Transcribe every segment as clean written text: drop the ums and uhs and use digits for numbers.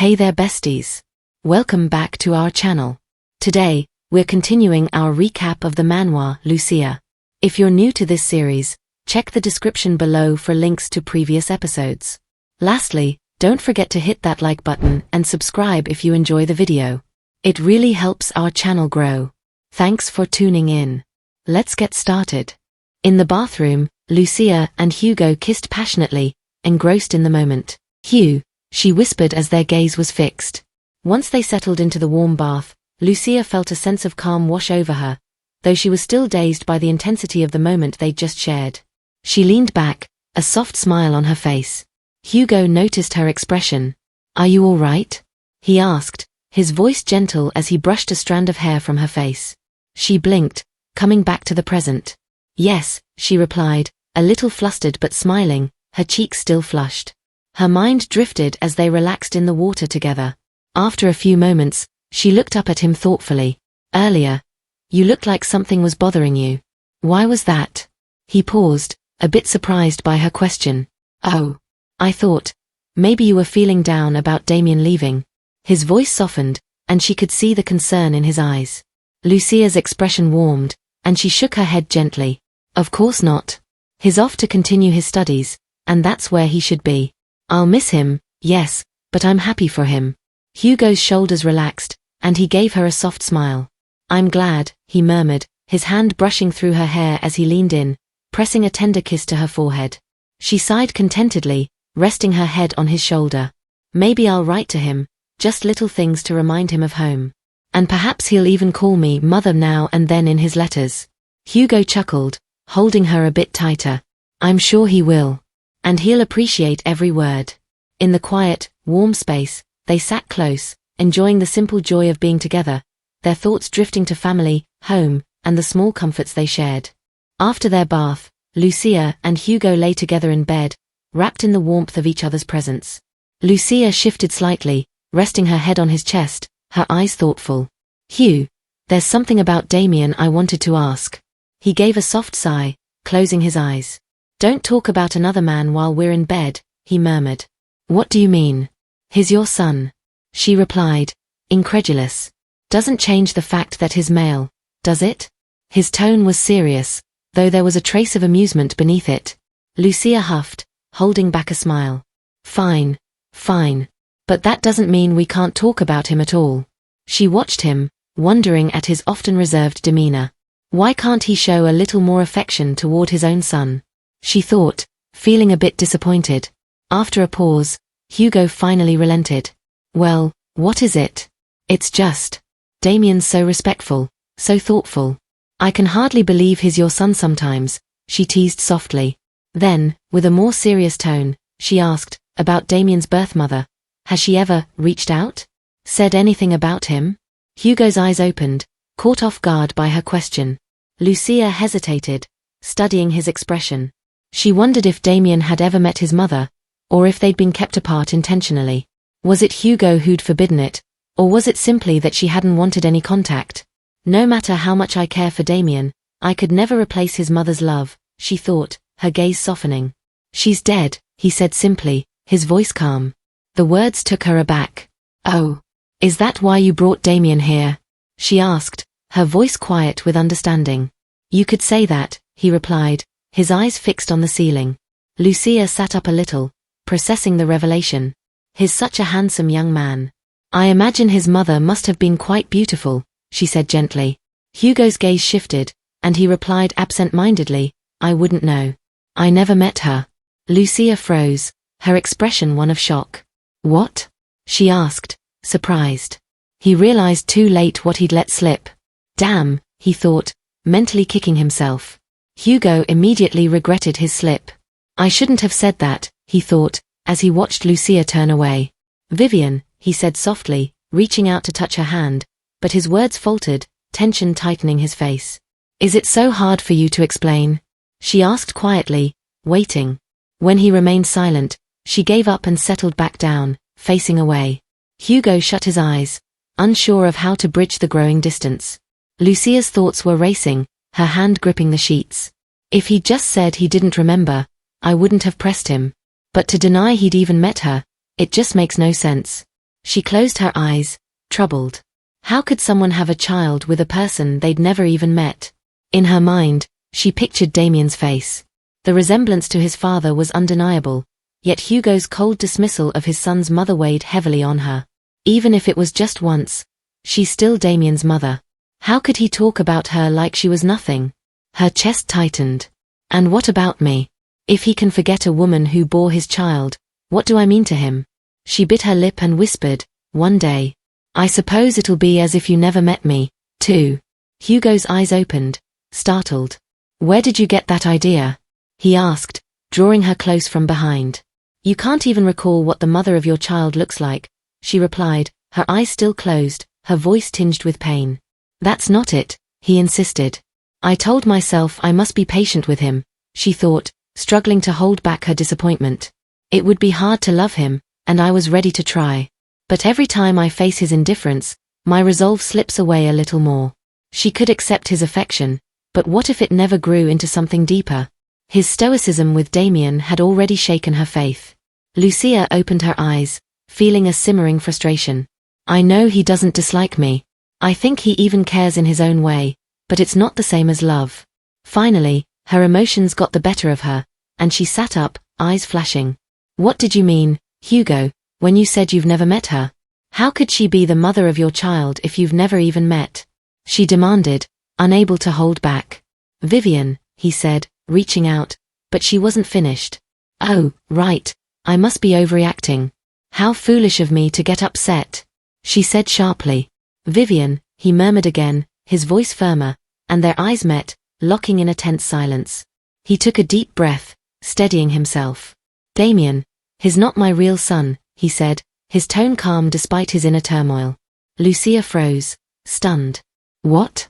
Hey there besties! Welcome back to our channel. Today, we're continuing our recap of the manhwa, Lucia. If you're new to this series, check the description below for links to previous episodes. Lastly, don't forget to hit that like button and subscribe if you enjoy the video. It really helps our channel grow. Thanks for tuning in. Let's get started. In the bathroom, Lucia and Hugo kissed passionately, engrossed in the moment. "Hugh," she whispered as their gaze was fixed. Once they settled into the warm bath, Lucia felt a sense of calm wash over her, though she was still dazed by the intensity of the moment they'd just shared. She leaned back, a soft smile on her face. Hugo noticed her expression. "Are you all right?" he asked, his voice gentle as he brushed a strand of hair from her face. She blinked, coming back to the present. "Yes," she replied, a little flustered but smiling, her cheeks still flushed. Her mind drifted as they relaxed in the water together. After a few moments, she looked up at him thoughtfully. "Earlier, you looked like something was bothering you. Why was that?" He paused, a bit surprised by her question. "Oh, I thought, maybe you were feeling down about Daman leaving." His voice softened, and she could see the concern in his eyes. Lucia's expression warmed, and she shook her head gently. "Of course not. He's off to continue his studies, and that's where he should be. I'll miss him, yes, but I'm happy for him." Hugo's shoulders relaxed, and he gave her a soft smile. "I'm glad," he murmured, his hand brushing through her hair as he leaned in, pressing a tender kiss to her forehead. She sighed contentedly, resting her head on his shoulder. "Maybe I'll write to him, just little things to remind him of home. And perhaps he'll even call me mother now and then in his letters." Hugo chuckled, holding her a bit tighter. "I'm sure he will. And he'll appreciate every word." In the quiet, warm space, they sat close, enjoying the simple joy of being together, their thoughts drifting to family, home, and the small comforts they shared. After their bath, Lucia and Hugo lay together in bed, wrapped in the warmth of each other's presence. Lucia shifted slightly, resting her head on his chest, her eyes thoughtful. "Hugh, there's something about Daman I wanted to ask." He gave a soft sigh, closing his eyes. "Don't talk about another man while we're in bed," he murmured. "What do you mean?" "He's your son," she replied, incredulous. "Doesn't change the fact that he's male, does it?" His tone was serious, though there was a trace of amusement beneath it. Lucia huffed, holding back a smile. "Fine, fine. But that doesn't mean we can't talk about him at all." She watched him, wondering at his often reserved demeanor. Why can't he show a little more affection toward his own son? She thought, feeling a bit disappointed. After a pause, Hugo finally relented. "Well, what is it?" "It's just, Daman's so respectful, so thoughtful. I can hardly believe he's your son sometimes," she teased softly. Then, with a more serious tone, she asked, "About Daman's birth mother. Has she ever reached out? Said anything about him?" Hugo's eyes opened, caught off guard by her question. Lucia hesitated, studying his expression. She wondered if Daman had ever met his mother, or if they'd been kept apart intentionally. Was it Hugo who'd forbidden it, or was it simply that she hadn't wanted any contact? "No matter how much I care for Daman, I could never replace his mother's love," she thought, her gaze softening. "She's dead," he said simply, his voice calm. The words took her aback. "Oh, is that why you brought Daman here?" she asked, her voice quiet with understanding. "You could say that," he replied, his eyes fixed on the ceiling. Lucia sat up a little, processing the revelation. "He's such a handsome young man. I imagine his mother must have been quite beautiful," she said gently. Hugo's gaze shifted, and he replied absent-mindedly, "I wouldn't know. I never met her." Lucia froze, her expression one of shock. "What?" she asked, surprised. He realized too late what he'd let slip. Damn, he thought, mentally kicking himself. Hugo immediately regretted his slip. "I shouldn't have said that," he thought, as he watched Lucia turn away. "Vivian," he said softly, reaching out to touch her hand, but his words faltered, tension tightening his face. "Is it so hard for you to explain?" she asked quietly, waiting. When he remained silent, she gave up and settled back down, facing away. Hugo shut his eyes, unsure of how to bridge the growing distance. Lucia's thoughts were racing, her hand gripping the sheets. If he'd just said he didn't remember, I wouldn't have pressed him. But to deny he'd even met her, it just makes no sense. She closed her eyes, troubled. How could someone have a child with a person they'd never even met? In her mind, she pictured Damian's face. The resemblance to his father was undeniable, yet Hugo's cold dismissal of his son's mother weighed heavily on her. Even if it was just once, she's still Damian's mother. How could he talk about her like she was nothing? Her chest tightened. And what about me? If he can forget a woman who bore his child, what do I mean to him? She bit her lip and whispered, "One day. I suppose it'll be as if you never met me, too." Hugo's eyes opened, startled. "Where did you get that idea?" he asked, drawing her close from behind. "You can't even recall what the mother of your child looks like," she replied, her eyes still closed, her voice tinged with pain. "That's not it," he insisted. "I told myself I must be patient with him," she thought, struggling to hold back her disappointment. "It would be hard to love him, and I was ready to try. But every time I face his indifference, my resolve slips away a little more." She could accept his affection, but what if it never grew into something deeper? His stoicism with Damian had already shaken her faith. Lucia opened her eyes, feeling a simmering frustration. "I know he doesn't dislike me. I think he even cares in his own way, but it's not the same as love." Finally, her emotions got the better of her, and she sat up, eyes flashing. "What did you mean, Hugo, when you said you've never met her? How could she be the mother of your child if you've never even met?" she demanded, unable to hold back. "Vivian," he said, reaching out, but she wasn't finished. "Oh, right, I must be overreacting. How foolish of me to get upset," she said sharply. "Vivian," he murmured again, his voice firmer, and their eyes met, locking in a tense silence. He took a deep breath, steadying himself. "Damian, he's not my real son," he said, his tone calm despite his inner turmoil. Lucia froze, stunned. "What?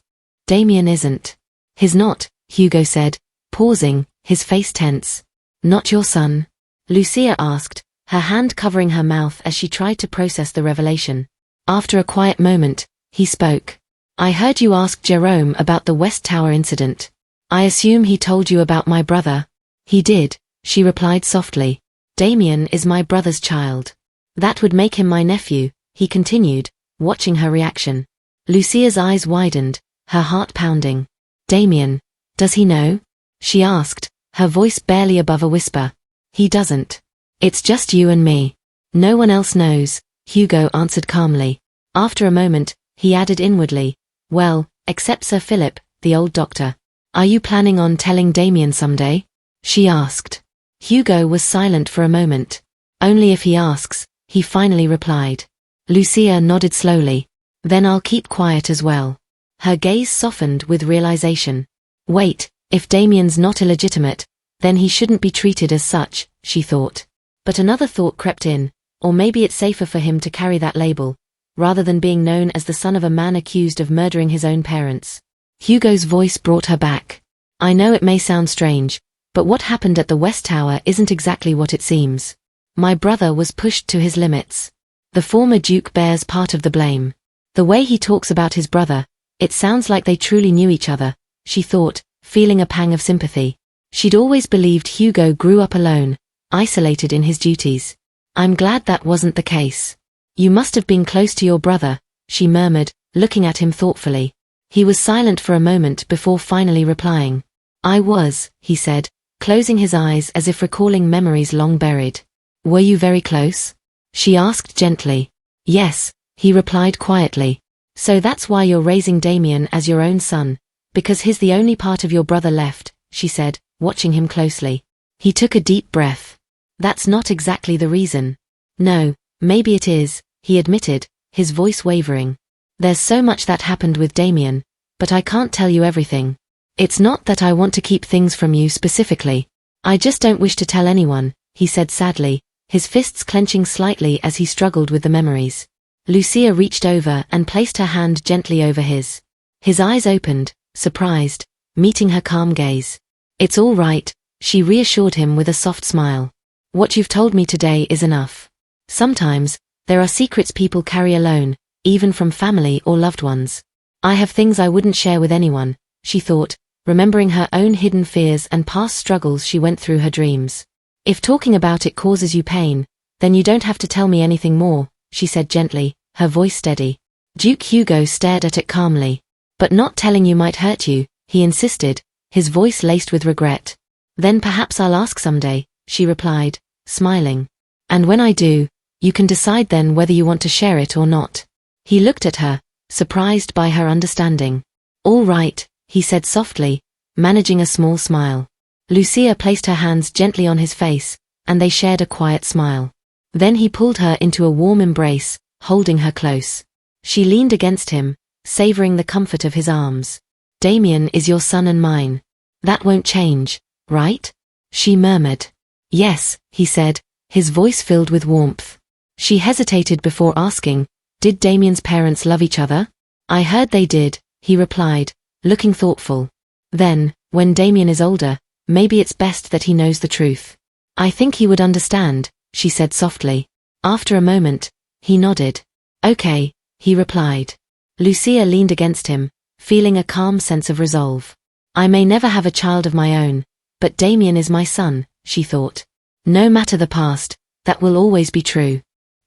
Damian isn't." "He's not," Hugo said, pausing, his face tense. "Not your son?" Lucia asked, her hand covering her mouth as she tried to process the revelation. After a quiet moment, he spoke. "I heard you ask Jerome about the West Tower incident. I assume he told you about my brother." "He did," she replied softly. "Damian is my brother's child." "That would make him my nephew," he continued, watching her reaction. Lucia's eyes widened, her heart pounding. "Damian, does he know?" she asked, her voice barely above a whisper. "He doesn't. It's just you and me. No one else knows," Hugo answered calmly. After a moment, he added inwardly, "Well, except Sir Philip, the old doctor. Are you planning on telling Damian someday?" she asked. Hugo was silent for a moment. "Only if he asks," he finally replied. Lucia nodded slowly. "Then I'll keep quiet as well." Her gaze softened with realization. "Wait, if Damian's not illegitimate, then he shouldn't be treated as such," she thought. But another thought crept in, or maybe it's safer for him to carry that label, rather than being known as the son of a man accused of murdering his own parents. Hugo's voice brought her back. "I know it may sound strange, but what happened at the West Tower isn't exactly what it seems. My brother was pushed to his limits. The former Duke bears part of the blame. The way he talks about his brother, it sounds like they truly knew each other," she thought, feeling a pang of sympathy. She'd always believed Hugo grew up alone, isolated in his duties. "I'm glad that wasn't the case. You must have been close to your brother," she murmured, looking at him thoughtfully. He was silent for a moment before finally replying. "I was," he said, closing his eyes as if recalling memories long buried. "Were you very close?" she asked gently. "Yes," he replied quietly. "So that's why you're raising Damian as your own son, because he's the only part of your brother left," she said, watching him closely. He took a deep breath. "That's not exactly the reason." "No, maybe it is," he admitted, his voice wavering. "There's so much that happened with Damian, but I can't tell you everything. It's not that I want to keep things from you specifically. I just don't wish to tell anyone," he said sadly, his fists clenching slightly as he struggled with the memories. Lucia reached over and placed her hand gently over his. His eyes opened, surprised, meeting her calm gaze. "It's all right," she reassured him with a soft smile. "What you've told me today is enough. Sometimes, there are secrets people carry alone, even from family or loved ones. I have things I wouldn't share with anyone," she thought, remembering her own hidden fears and past struggles she went through her dreams. "If talking about it causes you pain, then you don't have to tell me anything more," she said gently, her voice steady. Duke Hugo stared at it calmly. But not telling you might hurt you, he insisted, his voice laced with regret. Then perhaps I'll ask someday, she replied, smiling. And when I do, you can decide then whether you want to share it or not. He looked at her, surprised by her understanding. All right, he said softly, managing a small smile. Lucia placed her hands gently on his face, and they shared a quiet smile. Then he pulled her into a warm embrace, holding her close. She leaned against him, savoring the comfort of his arms. Daman is your son and mine. That won't change, right? She murmured. Yes, he said, his voice filled with warmth. She hesitated before asking, did Daman's parents love each other? I heard they did, he replied, looking thoughtful. Then, when Daman is older, maybe it's best that he knows the truth. I think he would understand, she said softly. After a moment, he nodded. Okay, he replied. Lucia leaned against him, feeling a calm sense of resolve. I may never have a child of my own, but Daman is my son, she thought. No matter the past, that will always be true.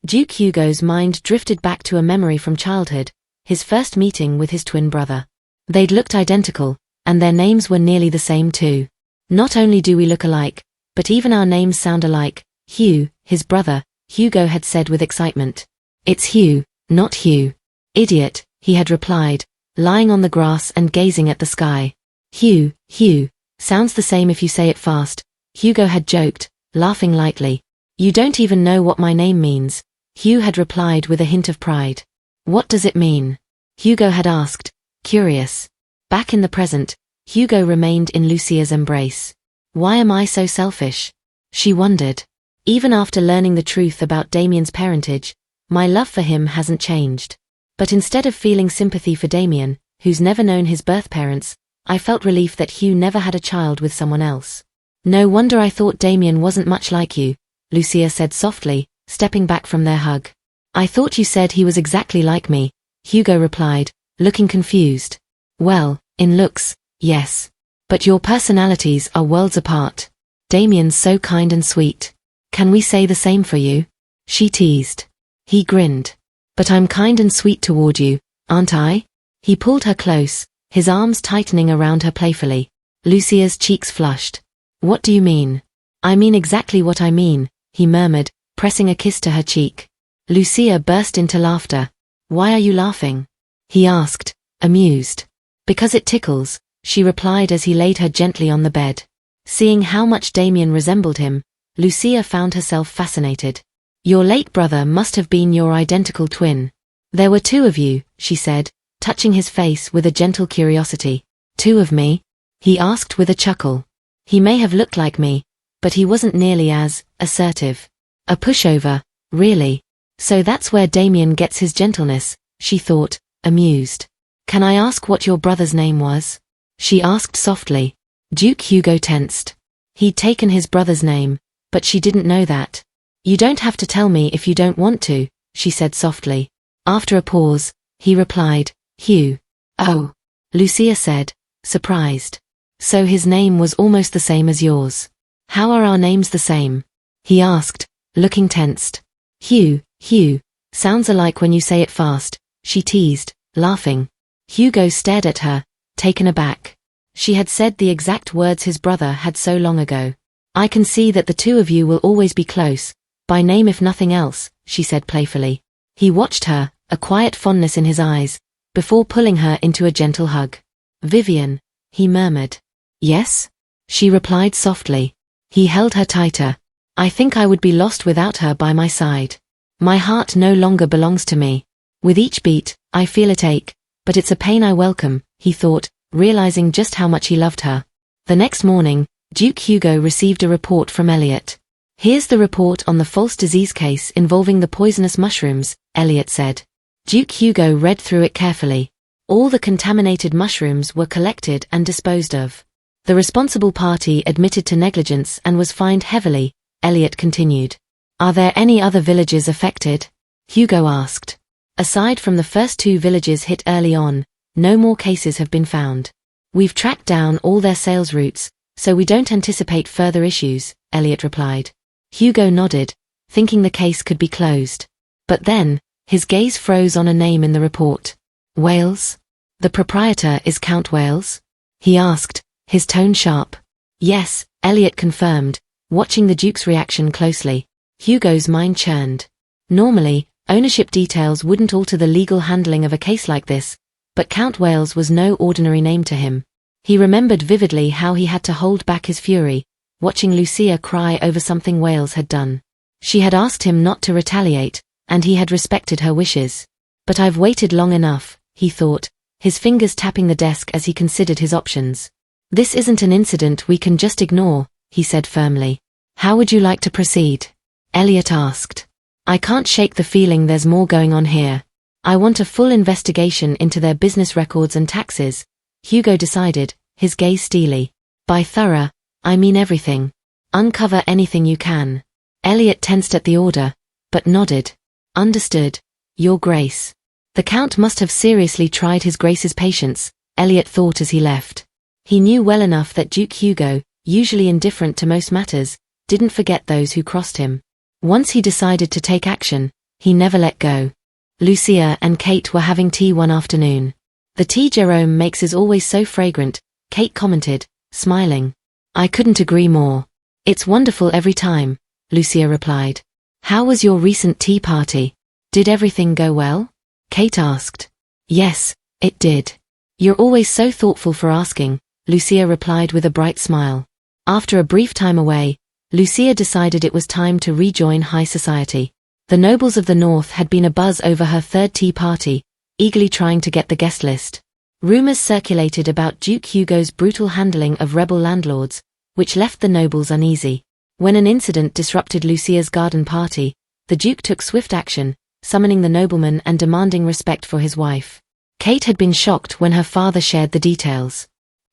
Duke Hugo's mind drifted back to a memory from childhood, his first meeting with his twin brother. They'd looked identical, and their names were nearly the same too. Not only do we look alike, but even our names sound alike. Hugh, his brother, Hugo had said with excitement. It's Hugh, not Hugh. Idiot, he had replied, lying on the grass and gazing at the sky. Hugh, sounds the same if you say it fast, Hugo had joked, laughing lightly. You don't even know what my name means, Hugh had replied with a hint of pride. What does it mean? Hugo had asked, curious. Back in the present, Hugo remained in Lucia's embrace. Why am I so selfish? She wondered. Even after learning the truth about Daman's parentage, my love for him hasn't changed. But instead of feeling sympathy for Daman, who's never known his birth parents, I felt relief that Hugh never had a child with someone else. No wonder I thought Daman wasn't much like you, Lucia said softly, stepping back from their hug. I thought you said he was exactly like me, Hugo replied, looking confused. Well, in looks, yes. But your personalities are worlds apart. Daman's so kind and sweet. Can we say the same for you? She teased. He grinned. But I'm kind and sweet toward you, aren't I? He pulled her close, his arms tightening around her playfully. Lucia's cheeks flushed. What do you mean? I mean exactly what I mean, he murmured, pressing a kiss to her cheek. Lucia burst into laughter. Why are you laughing? He asked, amused. Because it tickles, she replied as he laid her gently on the bed. Seeing how much Daman resembled him, Lucia found herself fascinated. Your late brother must have been your identical twin. There were two of you, she said, touching his face with a gentle curiosity. Two of me? He asked with a chuckle. He may have looked like me, but he wasn't nearly as assertive. A pushover, really. So that's where Daman gets his gentleness, she thought, amused. Can I ask what your brother's name was? She asked softly. Duke Hugo tensed. He'd taken his brother's name, but she didn't know that. You don't have to tell me if you don't want to, she said softly. After a pause, he replied, Hugh. Oh, Lucia said, surprised. So his name was almost the same as yours. How are our names the same? He asked, looking tensed. Hugh, sounds alike when you say it fast, she teased, laughing. Hugo stared at her, taken aback. She had said the exact words his brother had so long ago. I can see that the two of you will always be close, by name if nothing else, she said playfully. He watched her, a quiet fondness in his eyes, before pulling her into a gentle hug. Vivian, he murmured. Yes? She replied softly. He held her tighter. I think I would be lost without her by my side. My heart no longer belongs to me. With each beat, I feel it ache, but it's a pain I welcome, he thought, realizing just how much he loved her. The next morning, Duke Hugo received a report from Elliot. Here's the report on the false disease case involving the poisonous mushrooms, Elliot said. Duke Hugo read through it carefully. All the contaminated mushrooms were collected and disposed of. The responsible party admitted to negligence and was fined heavily, Elliot continued. Are there any other villages affected? Hugo asked. Aside from the first two villages hit early on, no more cases have been found. We've tracked down all their sales routes, so we don't anticipate further issues, Elliot replied. Hugo nodded, thinking the case could be closed. But then, his gaze froze on a name in the report. Wales? The proprietor is Count Wales? He asked, his tone sharp. Yes, Elliot confirmed, watching the Duke's reaction closely. Hugo's mind churned. Normally, ownership details wouldn't alter the legal handling of a case like this, but Count Wales was no ordinary name to him. He remembered vividly how he had to hold back his fury, watching Lucia cry over something Wales had done. She had asked him not to retaliate, and he had respected her wishes. But I've waited long enough, he thought, his fingers tapping the desk as he considered his options. This isn't an incident we can just ignore, he said firmly. How would you like to proceed? Elliot asked. I can't shake the feeling there's more going on here. I want a full investigation into their business records and taxes, Hugo decided, his gaze steely. By thorough, I mean everything. Uncover anything you can. Elliot tensed at the order, but nodded. Understood, Your Grace. The Count must have seriously tried his Grace's patience, Elliot thought as he left. He knew well enough that Duke Hugo, usually indifferent to most matters, didn't forget those who crossed him. Once he decided to take action, he never let go. Lucia and Kate were having tea one afternoon. The tea Jerome makes is always so fragrant, Kate commented, smiling. I couldn't agree more. It's wonderful every time, Lucia replied. How was your recent tea party? Did everything go well? Kate asked. Yes, it did. You're always so thoughtful for asking, Lucia replied with a bright smile. After a brief time away, Lucia decided it was time to rejoin high society. The nobles of the north had been abuzz over her third tea party, eagerly trying to get the guest list. Rumors circulated about Duke Hugo's brutal handling of rebel landlords, which left the nobles uneasy. When an incident disrupted Lucia's garden party, the Duke took swift action, summoning the nobleman and demanding respect for his wife. Kate had been shocked when her father shared the details.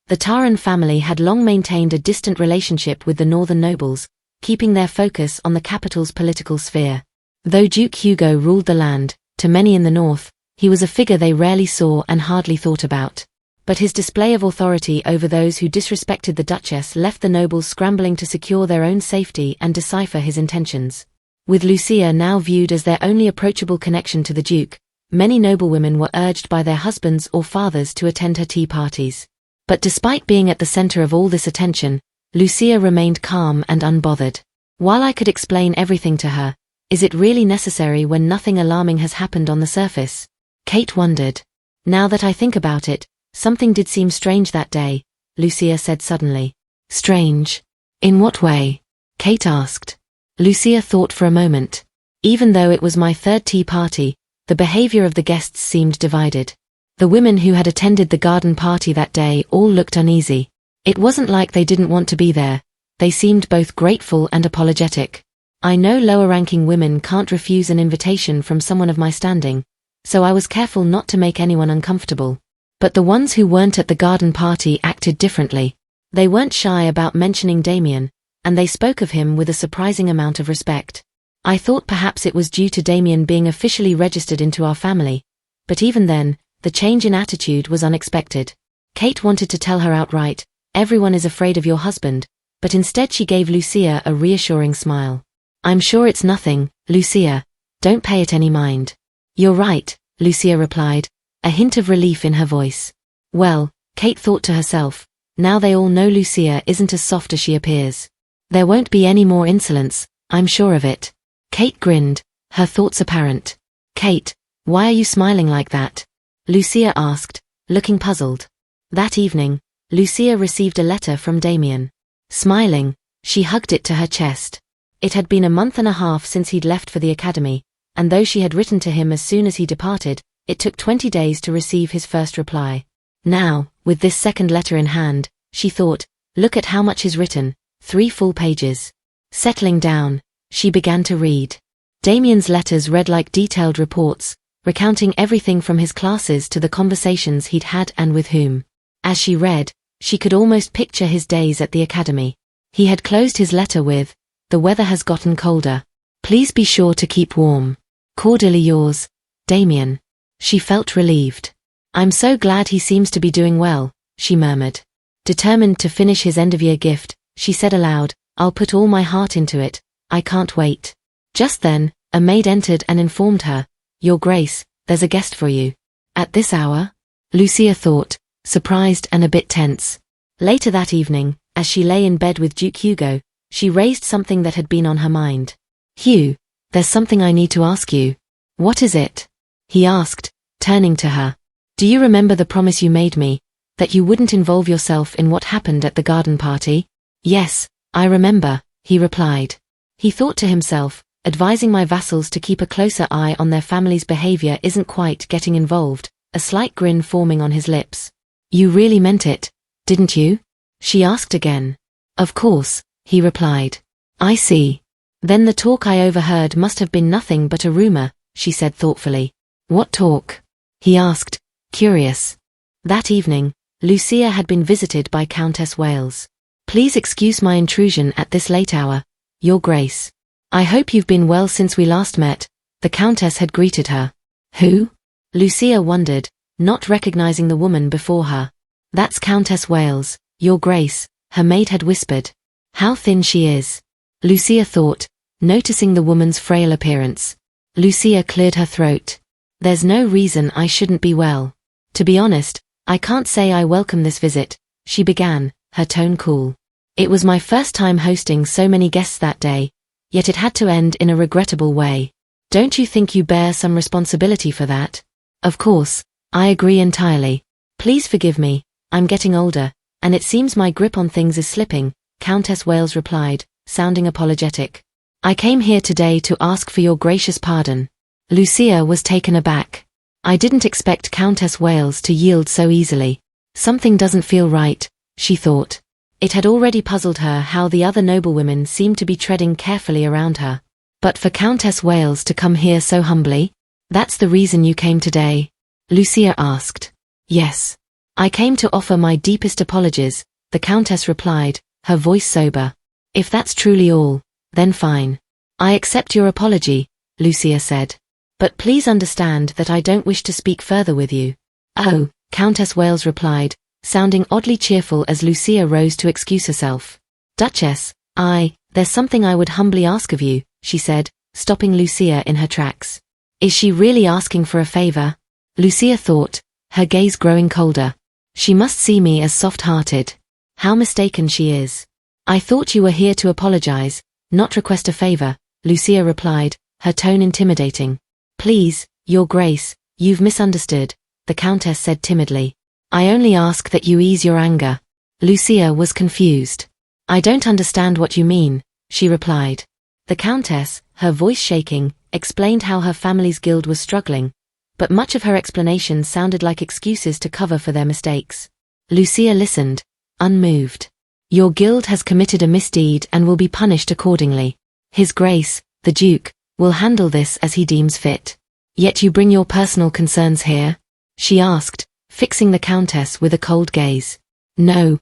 The Taran family had long maintained a distant relationship with the northern nobles, keeping their focus on the capital's political sphere. Though Duke Hugo ruled the land, to many in the north, he was a figure they rarely saw and hardly thought about. But his display of authority over those who disrespected the Duchess left the nobles scrambling to secure their own safety and decipher his intentions. With Lucia now viewed as their only approachable connection to the Duke, many noblewomen were urged by their husbands or fathers to attend her tea parties. But despite being at the center of all this attention, Lucia remained calm and unbothered. While I could explain everything to her, is it really necessary when nothing alarming has happened on the surface? Kate wondered. Now that I think about it, something did seem strange that day, Lucia said suddenly. Strange? In what way? Kate asked. Lucia thought for a moment. Even though it was my third tea party, the behavior of the guests seemed divided. The women who had attended the garden party that day all looked uneasy. It wasn't like they didn't want to be there. They seemed both grateful and apologetic. I know lower-ranking women can't refuse an invitation from someone of my standing, so I was careful not to make anyone uncomfortable. But the ones who weren't at the garden party acted differently. They weren't shy about mentioning Daman, and they spoke of him with a surprising amount of respect. I thought perhaps it was due to Daman being officially registered into our family, but even then, the change in attitude was unexpected. Kate wanted to tell her outright, everyone is afraid of your husband, but instead she gave Lucia a reassuring smile. I'm sure it's nothing, Lucia. Don't pay it any mind. You're right, Lucia replied, a hint of relief in her voice. Well, Kate thought to herself, now they all know Lucia isn't as soft as she appears. There won't be any more insolence, I'm sure of it. Kate grinned, her thoughts apparent. Kate, why are you smiling like that? Lucia asked, looking puzzled. That evening, Lucia received a letter from Daman. Smiling, she hugged it to her chest. It had been a month and a half since he'd left for the academy, and though she had written to him as soon as he departed, it took 20 days to receive his first reply. Now, with this second letter in hand, she thought, look at how much is written, 3 full pages. Settling down, she began to read. Daman's letters read like detailed reports, recounting everything from his classes to the conversations he'd had and with whom. As she read, she could almost picture his days at the academy. He had closed his letter with, the weather has gotten colder. Please be sure to keep warm. Cordially yours, Daman. She felt relieved. I'm so glad he seems to be doing well, she murmured. Determined to finish his end-of-year gift, she said aloud, I'll put all my heart into it, I can't wait. Just then, A maid entered and informed her, "Your Grace, there's a guest for you." At this hour? Lucia thought, surprised and a bit tense. Later that evening, as she lay in bed with Duke Hugo, she raised something that had been on her mind. "Hugh, there's something I need to ask you." "What is it?" he asked, turning to her. "Do you remember the promise you made me, that you wouldn't involve yourself in what happened at the garden party?" "Yes, I remember," he replied. He thought to himself, advising my vassals to keep a closer eye on their family's behavior isn't quite getting involved, a slight grin forming on his lips. "You really meant it, didn't you?" she asked again. "Of course," he replied. "I see. Then the talk I overheard must have been nothing but a rumor," she said thoughtfully. "What talk?" he asked, curious. That evening, Lucia had been visited by Countess Wales. "Please excuse my intrusion at this late hour, Your Grace. I hope you've been well since we last met," the Countess had greeted her. "Who?" Lucia wondered, not recognizing the woman before her. "That's Countess Wales, Your Grace," her maid had whispered. "How thin she is," Lucia thought, noticing the woman's frail appearance. Lucia cleared her throat. "There's no reason I shouldn't be well. To be honest, I can't say I welcome this visit," she began, her tone cool. "It was my first time hosting so many guests that day, yet it had to end in a regrettable way. Don't you think you bear some responsibility for that?" "Of course, I agree entirely. Please forgive me, I'm getting older, and it seems my grip on things is slipping," Countess Wales replied, sounding apologetic. "I came here today to ask for your gracious pardon." Lucia was taken aback. "I didn't expect Countess Wales to yield so easily. Something doesn't feel right," she thought. It had already puzzled her how the other noblewomen seemed to be treading carefully around her. But for Countess Wales to come here so humbly? "That's the reason you came today?" Lucia asked. "Yes. I came to offer my deepest apologies," the Countess replied, her voice sober. "If that's truly all, then fine. I accept your apology," Lucia said. "But please understand that I don't wish to speak further with you." "Oh," Countess Wales replied, sounding oddly cheerful as Lucia rose to excuse herself. "Duchess, there's something I would humbly ask of you," she said, stopping Lucia in her tracks. Is she really asking for a favor? Lucia thought, her gaze growing colder. She must see me as soft-hearted. How mistaken she is. "I thought you were here to apologize, not request a favor," Lucia replied, her tone intimidating. "Please, Your Grace, you've misunderstood," the Countess said timidly. "I only ask that you ease your anger." Lucia was confused. "I don't understand what you mean," she replied. The Countess, her voice shaking, explained how her family's guild was struggling, but much of her explanation sounded like excuses to cover for their mistakes. Lucia listened, unmoved. "Your guild has committed a misdeed and will be punished accordingly. His Grace, the Duke, will handle this as he deems fit. Yet you bring your personal concerns here?" she asked, fixing the Countess with a cold gaze. No,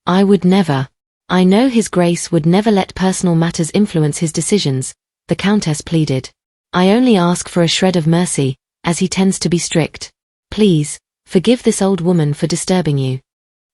I would never. I know His Grace would never let personal matters influence his decisions," the Countess pleaded. "I only ask for a shred of mercy, as he tends to be strict. Please, forgive this old woman for disturbing you."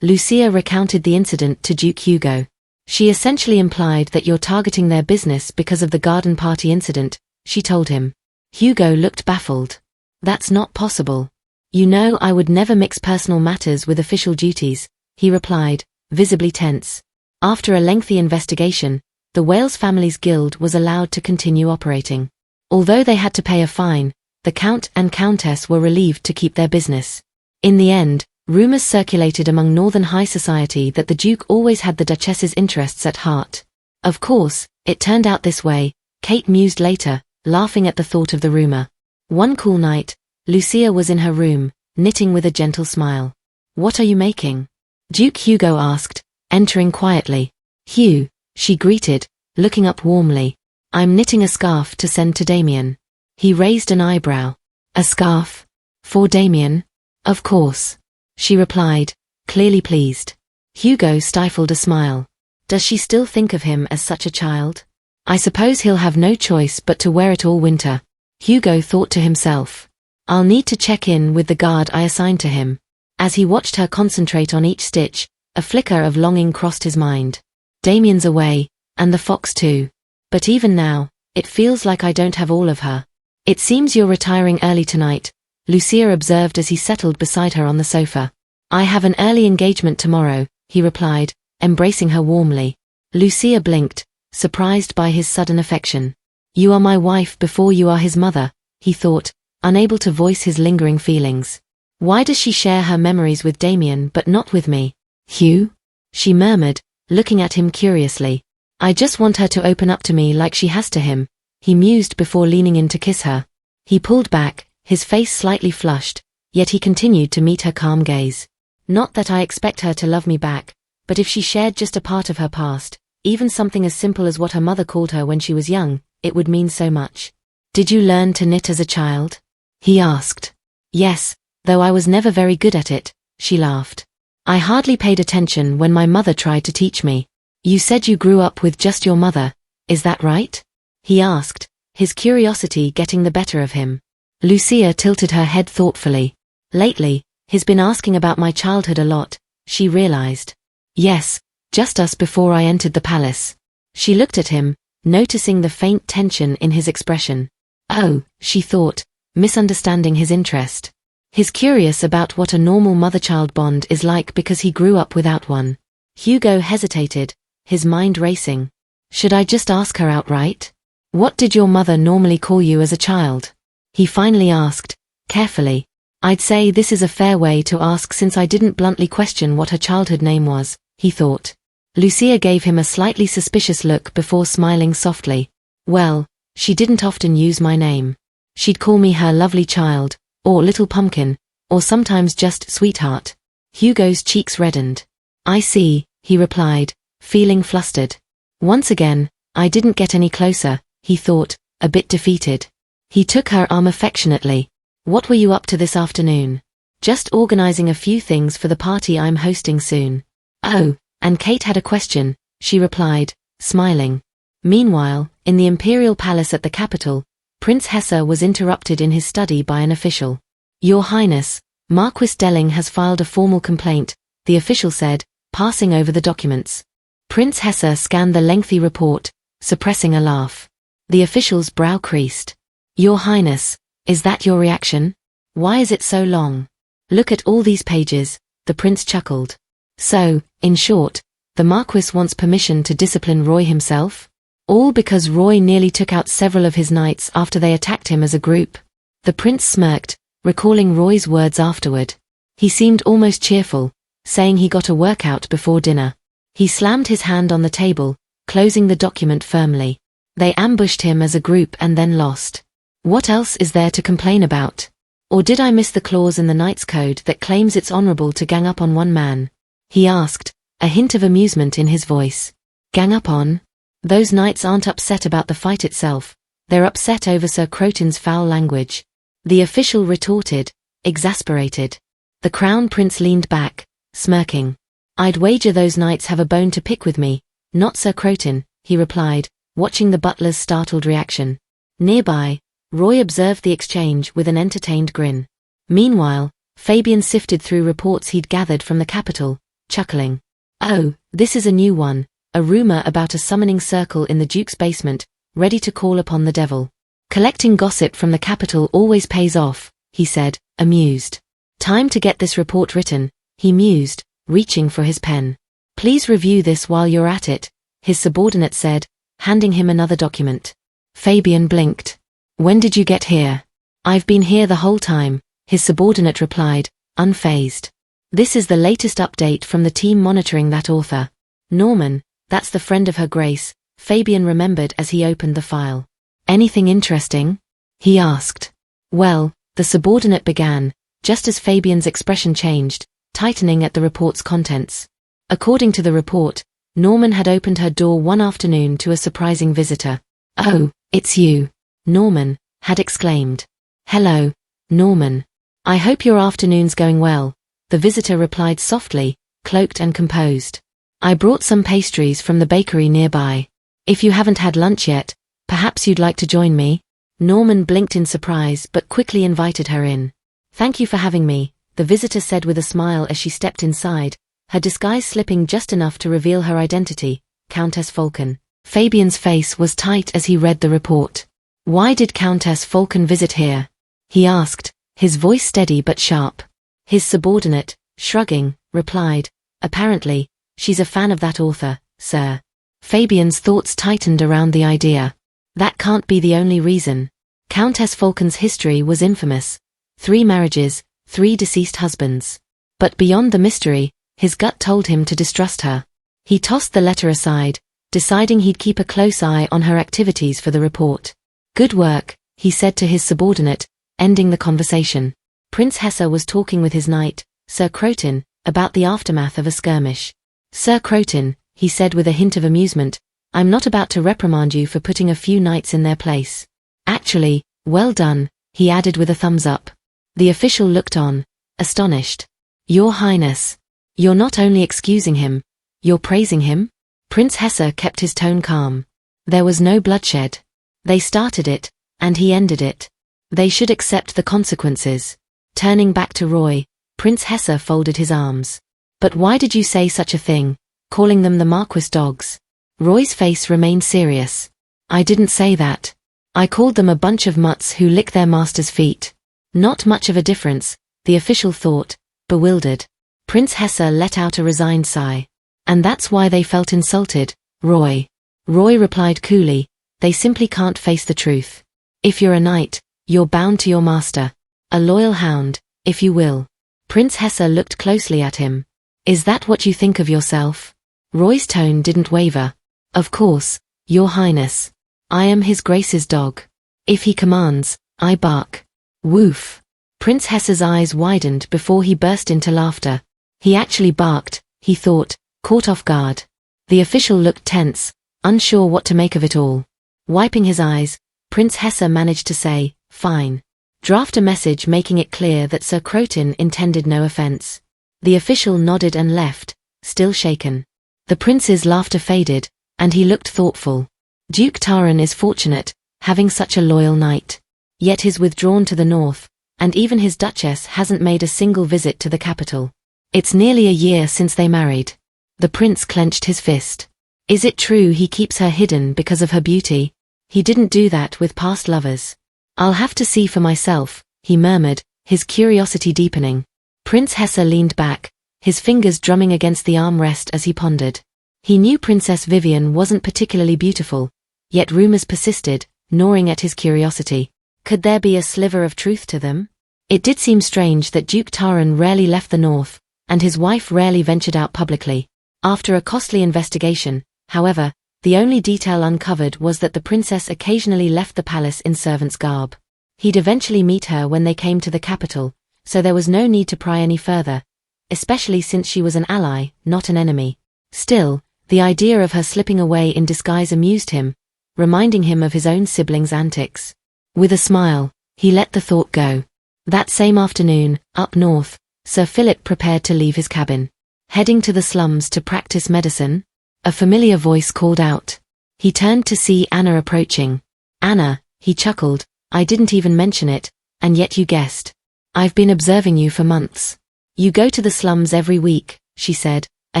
Lucia recounted the incident to Duke Hugo. "She essentially implied that you're targeting their business because of the garden party incident," she told him. Hugo looked baffled. "That's not possible. You know I would never mix personal matters with official duties," he replied, visibly tense. After a lengthy investigation, the Wales family's guild was allowed to continue operating. Although they had to pay a fine, the Count and Countess were relieved to keep their business. In the end, rumors circulated among Northern high society that the Duke always had the Duchess's interests at heart. "Of course, it turned out this way," Kate mused later, laughing at the thought of the rumor. One cool night, Lucia was in her room, knitting with a gentle smile. "What are you making?" Duke Hugo asked, entering quietly. "Hugh," she greeted, looking up warmly. "I'm knitting a scarf to send to Daman." He raised an eyebrow. "A scarf? For Daman?" "Of course," she replied, clearly pleased. Hugo stifled a smile. Does she still think of him as such a child? "I suppose he'll have no choice but to wear it all winter," Hugo thought to himself. "I'll need to check in with the guard I assigned to him." As he watched her concentrate on each stitch, a flicker of longing crossed his mind. Daman's away, and the fox too. But even now, It feels like I don't have all of her. It seems you're retiring early tonight, Lucia observed as he settled beside her on the sofa. I have an early engagement tomorrow, he replied, embracing her warmly. Lucia blinked, surprised by his sudden affection. You are my wife before you are his mother, he thought, unable to voice his lingering feelings. Why does she share her memories with Damien but not with me? Hugh? She murmured, looking at him curiously. I just want her to open up to me like she has to him, he mused before leaning in to kiss her. He pulled back, his face slightly flushed, yet he continued to meet her calm gaze. Not that I expect her to love me back, but if she shared just a part of her past, even something as simple as what her mother called her when she was young, it would mean so much. Did you learn to knit as a child? He asked. Yes, though I was never very good at it, she laughed. I hardly paid attention when my mother tried to teach me. You said you grew up with just your mother, is that right? He asked, his curiosity getting the better of him. Lucia tilted her head thoughtfully. Lately, he's been asking about my childhood a lot, she realized. Yes, just us before I entered the palace. She looked at him, noticing the faint tension in his expression. Oh, she thought, misunderstanding his interest. He's curious about what a normal mother-child bond is like because he grew up without one. Hugo hesitated, his mind racing. Should I just ask her outright? What did your mother normally call you as a child? He finally asked, carefully. I'd say this is a fair way to ask since I didn't bluntly question what her childhood name was, he thought. Lucia gave him a slightly suspicious look before smiling softly. Well, she didn't often use my name. She'd call me her lovely child, or little pumpkin, or sometimes just sweetheart. Hugo's cheeks reddened. I see, he replied, feeling flustered. Once again, I didn't get any closer, he thought, a bit defeated. He took her arm affectionately. What were you up to this afternoon? Just organizing a few things for the party I'm hosting soon. Oh, and Kate had a question, she replied, smiling. Meanwhile, in the imperial palace at the capital, Prince Hesse was interrupted in his study by an official. Your Highness, Marquis Delling has filed a formal complaint, the official said, passing over the documents. Prince Hesse scanned the lengthy report, suppressing a laugh. The official's brow creased. Your Highness, is that your reaction? Why is it so long? Look at all these pages, the prince chuckled. So, in short, the Marquis wants permission to discipline Roy himself? All because Roy nearly took out several of his knights after they attacked him as a group. The prince smirked, recalling Roy's words afterward. He seemed almost cheerful, saying he got a workout before dinner. He slammed his hand on the table, closing the document firmly. They ambushed him as a group and then lost. What else is there to complain about? Or did I miss the clause in the Knight's Code that claims it's honorable to gang up on one man? He asked, a hint of amusement in his voice. Gang up on? Those knights aren't upset about the fight itself, they're upset over Sir Croton's foul language. The official retorted, exasperated. The Crown Prince leaned back, smirking. I'd wager those knights have a bone to pick with me, not Sir Croton, he replied, watching the butler's startled reaction. Nearby, Roy observed the exchange with an entertained grin. Meanwhile, Fabian sifted through reports he'd gathered from the capital, chuckling. Oh, this is a new one, a rumor about a summoning circle in the Duke's basement, ready to call upon the devil. Collecting gossip from the capital always pays off, he said, amused. Time to get this report written, he mused, reaching for his pen. Please review this while you're at it, his subordinate said, handing him another document. Fabian blinked. When did you get here? I've been here the whole time, his subordinate replied, unfazed. This is the latest update from the team monitoring that author. Norman, that's the friend of Her Grace, Fabian remembered as he opened the file. Anything interesting? He asked. Well, the subordinate began, just as Fabian's expression changed, tightening at the report's contents. According to the report, Norman had opened her door one afternoon to a surprising visitor. Oh, it's you. Norman had exclaimed. Hello, Norman. I hope your afternoon's going well, the visitor replied softly, cloaked and composed. I brought some pastries from the bakery nearby. If you haven't had lunch yet, perhaps you'd like to join me? Norman blinked in surprise but quickly invited her in. Thank you for having me, the visitor said with a smile as she stepped inside, her disguise slipping just enough to reveal her identity, Countess Falcon. Fabian's face was tight as he read the report. Why did Countess Falcon visit here? He asked, his voice steady but sharp. His subordinate, shrugging, replied, apparently, she's a fan of that author, sir. Fabian's thoughts tightened around the idea. That can't be the only reason. Countess Falcon's history was infamous. 3 marriages, 3 deceased husbands. But beyond the mystery, his gut told him to distrust her. He tossed the letter aside, deciding he'd keep a close eye on her activities for the report. Good work, he said to his subordinate, ending the conversation. Prince Hesse was talking with his knight, Sir Crotin, about the aftermath of a skirmish. Sir Crotin, he said with a hint of amusement, I'm not about to reprimand you for putting a few knights in their place. Actually, well done, he added with a thumbs up. The official looked on, astonished. Your Highness. You're not only excusing him, you're praising him? Prince Hesse kept his tone calm. There was no bloodshed. They started it, and he ended it. They should accept the consequences. Turning back to Roy, Prince Hesse folded his arms. But why did you say such a thing, calling them the Marquis dogs? Roy's face remained serious. I didn't say that. I called them a bunch of mutts who lick their master's feet. Not much of a difference, the official thought, bewildered. Prince Hesse let out a resigned sigh. And that's why they felt insulted, Roy. Roy replied coolly, they simply can't face the truth. If you're a knight, you're bound to your master. A loyal hound, if you will. Prince Hesse looked closely at him. Is that what you think of yourself? Roy's tone didn't waver. Of course, Your Highness. I am His Grace's dog. If he commands, I bark. Woof. Prince Hesse's eyes widened before he burst into laughter. He actually barked, he thought, caught off guard. The official looked tense, unsure what to make of it all. Wiping his eyes, Prince Hesse managed to say, fine. Draft a message making it clear that Sir Crotin intended no offense. The official nodded and left, still shaken. The prince's laughter faded, and he looked thoughtful. Duke Taran is fortunate, having such a loyal knight. Yet he's withdrawn to the north, and even his duchess hasn't made a single visit to the capital. It's nearly a year since they married. The prince clenched his fist. Is it true he keeps her hidden because of her beauty? He didn't do that with past lovers. I'll have to see for myself, he murmured, his curiosity deepening. Prince Hesse leaned back, his fingers drumming against the armrest as he pondered. He knew Princess Vivian wasn't particularly beautiful, yet rumors persisted, gnawing at his curiosity. Could there be a sliver of truth to them? It did seem strange that Duke Taran rarely left the north, and his wife rarely ventured out publicly. After a costly investigation, however, the only detail uncovered was that the princess occasionally left the palace in servant's garb. He'd eventually meet her when they came to the capital, so there was no need to pry any further, especially since she was an ally, not an enemy. Still, the idea of her slipping away in disguise amused him, reminding him of his own siblings' antics. With a smile, he let the thought go. That same afternoon, up north, Sir Philip prepared to leave his cabin. Heading to the slums to practice medicine? A familiar voice called out. He turned to see Anna approaching. Anna, he chuckled, I didn't even mention it, and yet you guessed. I've been observing you for months. You go to the slums every week, she said, a